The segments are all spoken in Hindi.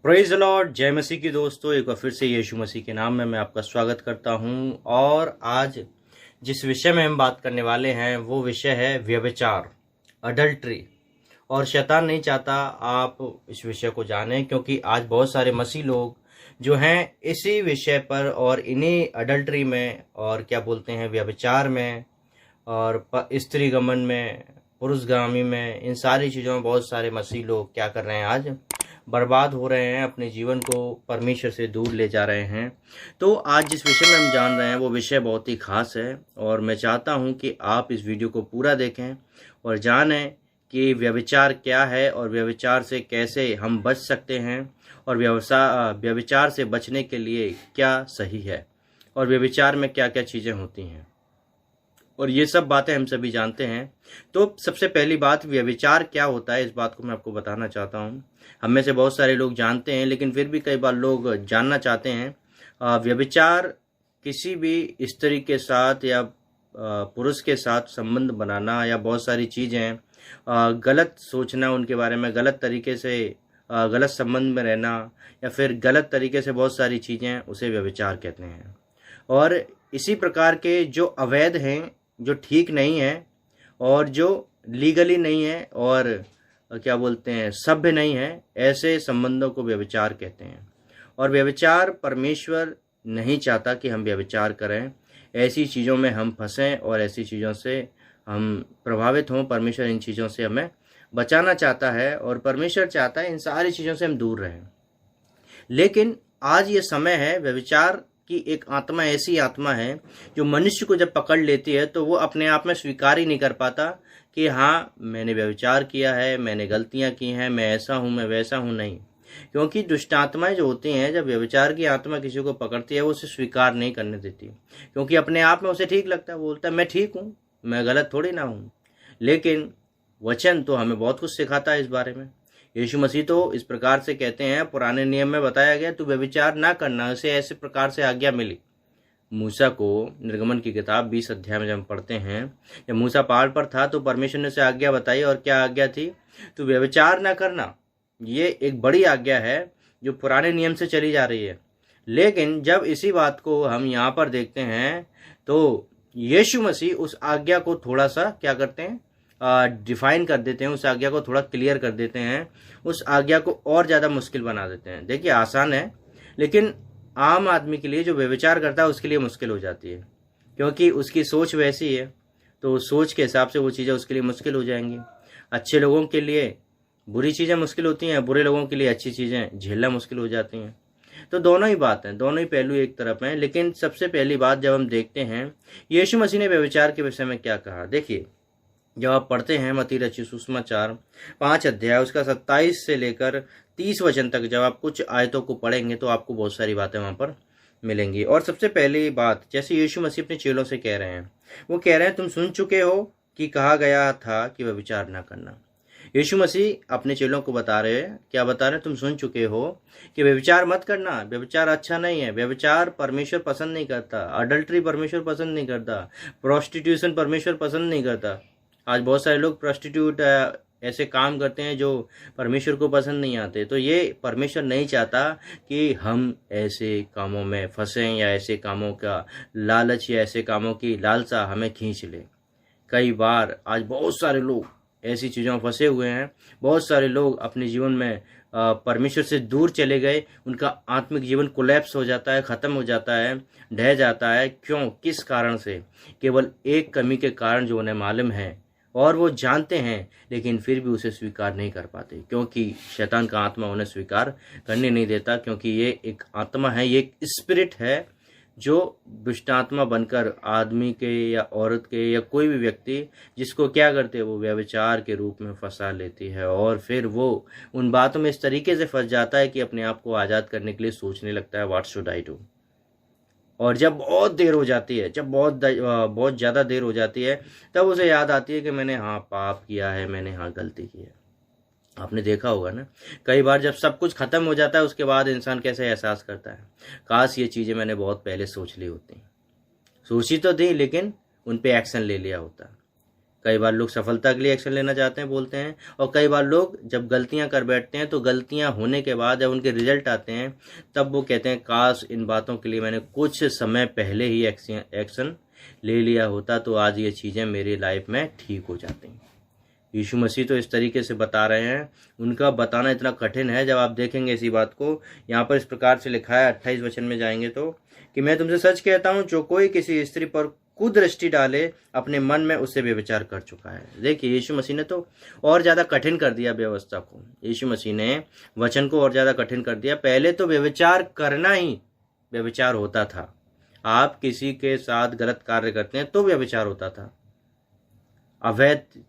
प्रेज द लॉर्ड, जय मसीह की दोस्तों। एक बार फिर से यीशु मसीह के नाम में मैं आपका स्वागत करता हूं। और आज जिस विषय में हम बात करने वाले हैं वो विषय है व्यभिचार, अडल्ट्री। और शैतान नहीं चाहता आप इस विषय को जानें, क्योंकि आज बहुत सारे मसीह लोग जो हैं इसी विषय पर और इन्हीं अडल्ट्री में और क्या बोलते हैं व्यभिचार में और स्त्री गमन में, पुरुषगामी में, इन सारी चीज़ों में बहुत सारे मसीह लोग क्या कर रहे हैं, आज बर्बाद हो रहे हैं, अपने जीवन को परमेश्वर से दूर ले जा रहे हैं। तो आज जिस विषय में हम जान रहे हैं वो विषय बहुत ही खास है और मैं चाहता हूं कि आप इस वीडियो को पूरा देखें और जानें कि व्यभिचार क्या है और व्यभिचार से कैसे हम बच सकते हैं और व्यभिचार से बचने के लिए क्या सही है और व्यभिचार में क्या क्या चीज़ें होती हैं, और ये सब बातें हम सभी जानते हैं। तो सबसे पहली बात, व्यभिचार क्या होता है, इस बात को मैं आपको बताना चाहता हूँ। हम में से बहुत सारे लोग जानते हैं, लेकिन फिर भी कई बार लोग जानना चाहते हैं। व्यभिचार किसी भी स्त्री के साथ या पुरुष के साथ संबंध बनाना या बहुत सारी चीज़ें, गलत सोचना उनके बारे में, गलत तरीके से गलत संबंध में रहना या फिर गलत तरीके से बहुत सारी चीज़ें, उसे व्यभिचार कहते हैं। और इसी प्रकार के जो अवैध हैं, जो ठीक नहीं है और जो लीगली नहीं है और क्या बोलते हैं सभ्य नहीं है, ऐसे संबंधों को व्यभिचार कहते हैं। और व्यभिचार परमेश्वर नहीं चाहता कि हम व्यभिचार करें, ऐसी चीज़ों में हम फंसें और ऐसी चीज़ों से हम प्रभावित हों। परमेश्वर इन चीज़ों से हमें बचाना चाहता है और परमेश्वर चाहता है इन सारी चीज़ों से हम दूर रहें। लेकिन आज ये समय है, व्यभिचार कि एक आत्मा ऐसी आत्मा है जो मनुष्य को जब पकड़ लेती है तो वो अपने आप में स्वीकार ही नहीं कर पाता कि हाँ, मैंने व्यभिचार किया है, मैंने गलतियां की हैं, मैं ऐसा हूँ, मैं वैसा हूँ। नहीं, क्योंकि दुष्ट आत्माएं जो होती हैं, जब व्यभिचार की आत्मा किसी को पकड़ती है वो उसे स्वीकार नहीं करने देती, क्योंकि अपने आप में उसे ठीक लगता है। वो बोलता है मैं ठीक हूँ, मैं गलत थोड़ी ना हूँ। लेकिन वचन तो हमें बहुत कुछ सिखाता है इस बारे में। यीशु मसीह तो इस प्रकार से कहते हैं, पुराने नियम में बताया गया तू व्यभिचार ना करना, उसे ऐसे प्रकार से आज्ञा मिली। मूसा को निर्गमन की किताब 20 अध्याय में जब हम पढ़ते हैं, जब मूसा पहाड़ पर था तो परमेश्वर ने उसे आज्ञा बताई, और क्या आज्ञा थी? तू व्यभिचार ना करना। ये एक बड़ी आज्ञा है जो पुराने नियम से चली जा रही है। लेकिन जब इसी बात को हम यहाँ पर देखते हैं तो यीशु मसीह उस आज्ञा को थोड़ा सा क्या करते हैं, डिफाइन कर देते हैं, उस आज्ञा को थोड़ा क्लियर कर देते हैं, उस आज्ञा को और ज़्यादा मुश्किल बना देते हैं। देखिए, आसान है, लेकिन आम आदमी के लिए जो व्यभिचार करता है उसके लिए मुश्किल हो जाती है, क्योंकि उसकी सोच वैसी है, तो सोच के हिसाब से वो चीज़ें उसके लिए मुश्किल हो जाएंगी। अच्छे लोगों के लिए बुरी चीज़ें मुश्किल होती हैं, बुरे लोगों के लिए अच्छी चीज़ें झेलना मुश्किल हो जाती हैं। तो दोनों ही बात हैं, दोनों ही पहलू एक तरफ हैं। लेकिन सबसे पहली बात, जब हम देखते हैं यीशु मसीह ने व्यभिचार के विषय में क्या कहा, देखिए, जब आप पढ़ते हैं मत्ती रचित सुसमाचार 5 अध्याय उसका 27 से लेकर 30 वचन तक, जब आप कुछ आयतों को पढ़ेंगे तो आपको बहुत सारी बातें वहाँ पर मिलेंगी। और सबसे पहली बात, जैसे यीशु मसीह अपने चेलों से कह रहे हैं, वो कह रहे हैं तुम सुन चुके हो कि कहा गया था कि व्यभिचार ना करना। यीशु मसीह अपने चेलों को बता रहे हैं, क्या बता रहे हैं? तुम सुन चुके हो कि व्यभिचार मत करना, व्यभिचार अच्छा नहीं है, व्यभिचार परमेश्वर पसंद नहीं करता, अडल्ट्री परमेश्वर पसंद नहीं करता, प्रोस्टिट्यूशन परमेश्वर पसंद नहीं करता। आज बहुत सारे लोग प्रोस्टिट्यूट ऐसे काम करते हैं जो परमेश्वर को पसंद नहीं आते। तो ये परमेश्वर नहीं चाहता कि हम ऐसे कामों में फंसें या ऐसे कामों का लालच या ऐसे कामों की लालसा हमें खींच ले। कई बार आज बहुत सारे लोग ऐसी चीज़ों में फंसे हुए हैं। बहुत सारे लोग अपने जीवन में परमेश्वर से दूर चले गए, उनका आत्मिक जीवन कोलैप्स हो जाता है, ख़त्म हो जाता है, ढह जाता है। क्यों? किस कारण से? केवल एक कमी के कारण जो उन्हें मालूम है और वो जानते हैं, लेकिन फिर भी उसे स्वीकार नहीं कर पाते, क्योंकि शैतान का आत्मा उन्हें स्वीकार करने नहीं देता। क्योंकि ये एक आत्मा है, ये एक स्पिरिट है जो दुष्ट आत्मा बनकर आदमी के या औरत के या कोई भी व्यक्ति जिसको क्या करते हैं, वो व्यभिचार के रूप में फंसा लेती है। और फिर वो उन बातों में इस तरीके से फंस जाता है कि अपने आप को आज़ाद करने के लिए सोचने लगता है, व्हाट शुड आई डू। और जब बहुत देर हो जाती है, जब बहुत ज़्यादा देर हो जाती है, तब उसे याद आती है कि मैंने हाँ पाप किया है, मैंने हाँ गलती की है। आपने देखा होगा ना, कई बार जब सब कुछ खत्म हो जाता है उसके बाद इंसान कैसे एहसास करता है, काश ये चीज़ें मैंने बहुत पहले सोच ली होती। सोची तो थी, लेकिन उन पे एक्शन ले लिया होता। कई बार लोग सफलता के लिए एक्शन लेना चाहते हैं, बोलते हैं, और कई बार लोग जब गलतियां कर बैठते हैं तो गलतियां होने के बाद जब उनके रिजल्ट आते हैं तब वो कहते हैं काश इन बातों के लिए मैंने कुछ समय पहले ही एक्शन ले लिया होता तो आज ये चीज़ें मेरी लाइफ में ठीक हो जाती। यीशु मसीह तो इस तरीके से बता रहे हैं, उनका बताना इतना कठिन है। जब आप देखेंगे इसी बात को, यहाँ पर इस प्रकार से लिखा है 28 वचन में जाएंगे तो, कि मैं तुमसे सच कहता हूँ जो कोई किसी स्त्री पर कुदृष्टि डाले अपने मन में उससे व्यभिचार कर चुका है। देखिए यीशु मसीह ने तो और ज़्यादा कठिन कर दिया व्यवस्था को, यीशु मसीह ने वचन को और ज़्यादा कठिन कर दिया। पहले तो व्यभिचार करना ही व्यभिचार होता था, आप किसी के साथ गलत कार्य करते हैं तो व्यभिचार होता था, अवैध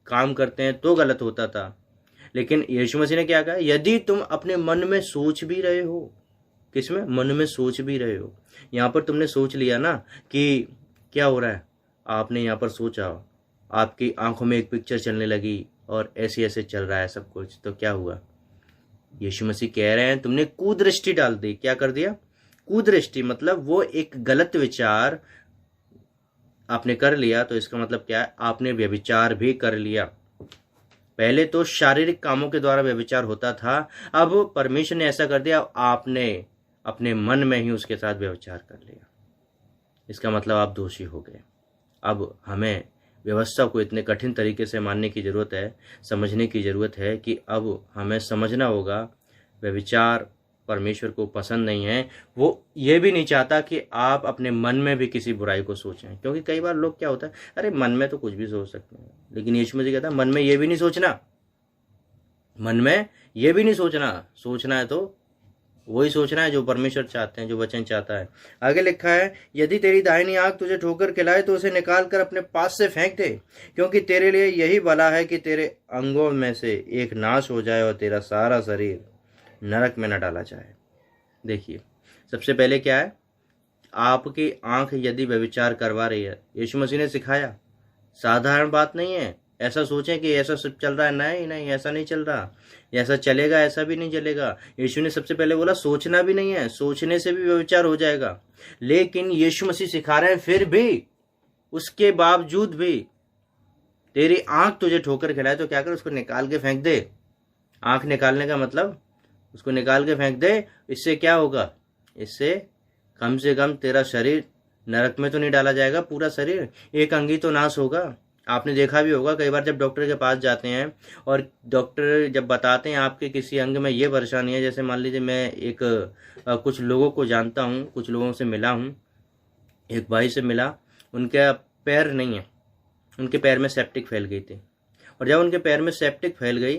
काम करते हैं तो गलत होता था। लेकिन यीशु मसीह ने क्या कहा, यदि तुम अपने मन में सोच भी रहे हो, किसमें? मन में सोच भी रहे हो। यहाँ पर तुमने सोच लिया ना कि क्या हो रहा है, आपने यहाँ पर सोचा, आपकी आंखों में एक पिक्चर चलने लगी और ऐसे ऐसे चल रहा है सब कुछ, तो क्या हुआ? यीशु मसीह कह रहे हैं तुमने कुदृष्टि डाल दी। क्या कर दिया? कुदृष्टि, मतलब वो एक गलत विचार आपने कर लिया, तो इसका मतलब क्या है? आपने व्यभिचार भी कर लिया। पहले तो शारीरिक कामों के द्वारा व्यभिचार होता था, अब परमेश्वर ने ऐसा कर दिया, आपने अपने मन में ही उसके साथ व्यभिचार कर लिया। इसका मतलब आप दोषी हो गए। अब हमें व्यवस्था को इतने कठिन तरीके से मानने की ज़रूरत है, समझने की ज़रूरत है कि अब हमें समझना होगा व्यभिचार परमेश्वर को पसंद नहीं है। वो ये भी नहीं चाहता कि आप अपने मन में भी किसी बुराई को सोचें, क्योंकि कई बार लोग क्या होता है, अरे मन में तो कुछ भी सोच सकते हैं, लेकिन यीशु मसीह कहता है मन में ये भी नहीं सोचना, मन में ये भी नहीं सोचना, सोचना है तो वही सोचना है जो परमेश्वर चाहते हैं, जो वचन चाहता है। आगे लिखा है, यदि तेरी दाहिनी आंख तुझे ठोकर खिलाए तो उसे निकाल कर अपने पास से फेंक दे, क्योंकि तेरे लिए यही भला है कि तेरे अंगों में से एक नाश हो जाए और तेरा सारा शरीर नरक में न डाला जाए। देखिए सबसे पहले क्या है, आपकी आंख यदि व्यभिचार करवा रही है, यीशु मसीह ने सिखाया, साधारण बात नहीं है। ऐसा सोचें कि ऐसा सब चल रहा है, नहीं नहीं, ऐसा नहीं चल रहा, ऐसा चलेगा, ऐसा भी नहीं चलेगा। यीशु ने सबसे पहले बोला सोचना भी नहीं है, सोचने से भी व्यभिचार हो जाएगा। लेकिन यीशु मसीह सिखा रहे हैं फिर भी, उसके बावजूद भी तेरी आंख तुझे ठोकर खिलाए तो क्या कर, उसको निकाल के फेंक दे। आंख निकालने का मतलब उसको निकाल के फेंक दे। इससे क्या होगा? इससे कम से कम तेरा शरीर नरक में तो नहीं डाला जाएगा, पूरा शरीर, एक अंग ही तो नाश होगा। आपने देखा भी होगा कई बार जब डॉक्टर के पास जाते हैं और डॉक्टर जब बताते हैं आपके किसी अंग में ये परेशानी है, जैसे मान लीजिए मैं एक कुछ लोगों को जानता हूँ, कुछ लोगों से मिला हूँ, एक भाई से मिला, उनके पैर नहीं है, उनके पैर में सेप्टिक फैल गई थी, और जब उनके पैर में सेप्टिक फैल गई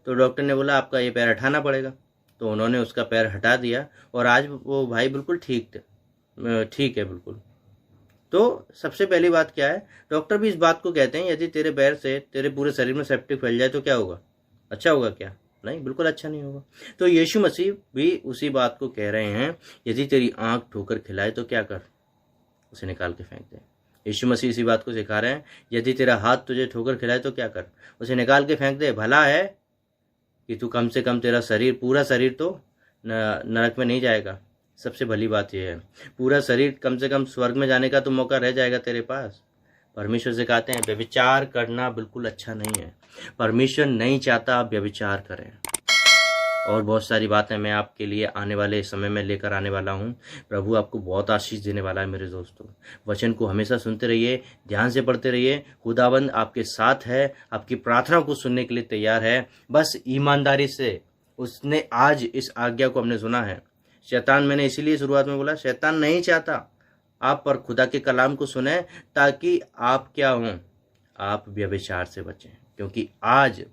तो डॉक्टर ने बोला आपका ये पैर हटाना पड़ेगा। तो उन्होंने उसका पैर हटा दिया और आज वो भाई बिल्कुल ठीक है बिल्कुल। तो सबसे पहली बात क्या है, डॉक्टर भी इस बात को कहते हैं यदि तेरे पैर से तेरे पूरे शरीर में सेप्टिक फैल जाए तो क्या होगा? अच्छा होगा क्या? नहीं, बिल्कुल अच्छा नहीं होगा। तो यीशु मसीह भी उसी बात को कह रहे हैं, यदि तेरी आंख ठोकर खिलाए तो क्या कर, उसे निकाल के फेंक दे। यीशु मसीह इसी बात को सिखा रहे हैं, यदि तेरा हाथ तुझे ठोकर खिलाए तो क्या कर, उसे निकाल के फेंक दे। भला है कि तू कम से कम तेरा शरीर, पूरा शरीर तो नरक में नहीं जाएगा। सबसे भली बात यह है, पूरा शरीर कम से कम स्वर्ग में जाने का तो मौका रह जाएगा तेरे पास। परमेश्वर से कहते हैं व्यभिचार करना बिल्कुल अच्छा नहीं है, परमेश्वर नहीं चाहता आप व्यभिचार करें। और बहुत सारी बातें मैं आपके लिए आने वाले समय में लेकर आने वाला हूँ। प्रभु आपको बहुत आशीष देने वाला है मेरे दोस्तों। वचन को हमेशा सुनते रहिए, ध्यान से पढ़ते रहिए। खुदाबंद आपके साथ है, आपकी प्रार्थना को सुनने के लिए तैयार है। बस ईमानदारी से उसने आज इस आज्ञा को हमने सुना है। शैतान, मैंने इसीलिए शुरुआत में बोला, शैतान नहीं चाहता आप पर खुदा के कलाम को सुने ताकि आप क्या हों, आप व्यभिचार से बचें। क्योंकि आज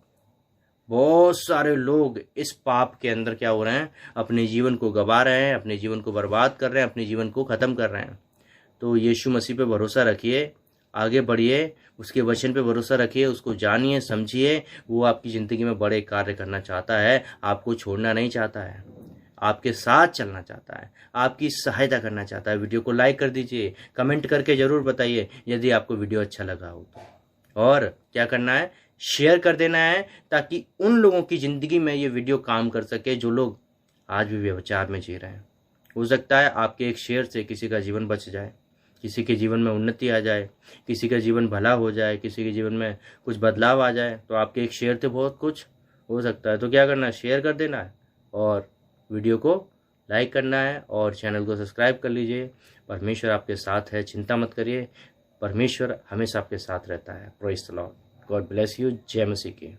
बहुत सारे लोग इस पाप के अंदर क्या हो रहे हैं, अपने जीवन को गंवा रहे हैं, अपने जीवन को बर्बाद कर रहे हैं, अपने जीवन को ख़त्म कर रहे हैं। तो यीशु मसीह पे भरोसा रखिए, आगे बढ़िए, उसके वचन पे भरोसा रखिए, उसको जानिए, समझिए। वो आपकी ज़िंदगी में बड़े कार्य करना चाहता है, आपको छोड़ना नहीं चाहता है, आपके साथ चलना चाहता है, आपकी सहायता करना चाहता है। वीडियो को लाइक कर दीजिए, कमेंट करके ज़रूर बताइए यदि आपको वीडियो अच्छा लगा हो तो। और क्या करना है, शेयर कर देना है ताकि उन लोगों की ज़िंदगी में ये वीडियो काम कर सके जो लोग आज भी व्यभिचार में जी रहे हैं। हो सकता है आपके एक शेयर से किसी का जीवन बच जाए। किसी के जीवन में उन्नति आ जाए, किसी का जीवन भला हो जाए, किसी के जीवन में कुछ बदलाव आ जाए, तो आपके एक शेयर से बहुत कुछ हो सकता है। तो क्या करना है, शेयर कर देना है और वीडियो को लाइक करना है और चैनल को सब्सक्राइब कर लीजिए। परमेश्वर आपके साथ है, चिंता मत करिए, परमेश्वर हमेशा आपके साथ रहता है। Praise the Lord, God bless you. जय मसीह की।